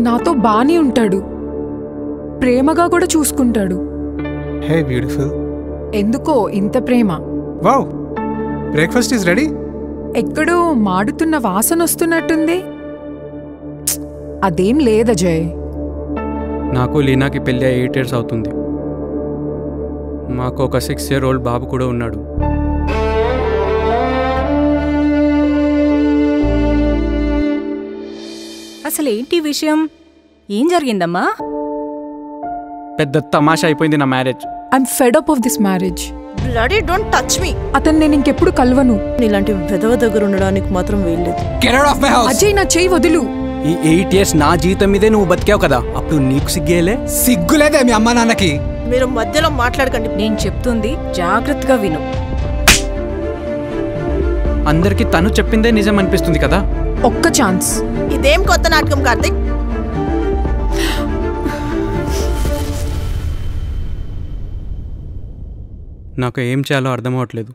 నాతో బానే ఉంటాడు, ప్రేమగా కూడా చూసుకుంటాడు. Hey beautiful. ఎందుకో ఇంత ప్రేమ? Wow, breakfast is ready. ఎక్కడో మాడుతున్న వాసన వస్తున్నట్టుంది. అదేం లేదజయ్. నాకు లీనాకి పెళ్ళి 8 years అవుతుంది. మాకు ఒక 6-year-old బాబు కూడా ఉన్నాడు. అసలేంటి విషయం? ఏం జరిగిందమ్మా? పెద్ద తమాషా అయిపోయింది నా marriage. I'm fed up of this marriage. Bloody don't touch me. అతను నేను ఇంకెప్పుడు కలవను. ఇలాంటి వెధవ దగ్గర ఉండడానికి మాత్రం వీల్లేదు. Get out of my house. Ajay, నా చెయ్యి వదులు. ఈ 8 years నా జీవితం మీదే నువ్వు బతికావు కదా, అప్పుడు నీకు సిగ్గేలే? సిగ్గులేదే మీ అమ్మా నాన్నకి? మీరు మధ్యలో మాట్లాడకండి. నేను చెప్తుంది జాగ్రత్తగా విను. అందరికి తను చెప్పిందే నిజం అనిపిస్తుంది కదా. ఒక్క ఛాన్స్. ఇదేం కొత్త నాటకం కార్తిక్? నాకు ఏం చేయాలో అర్థం అవ్వట్లేదు.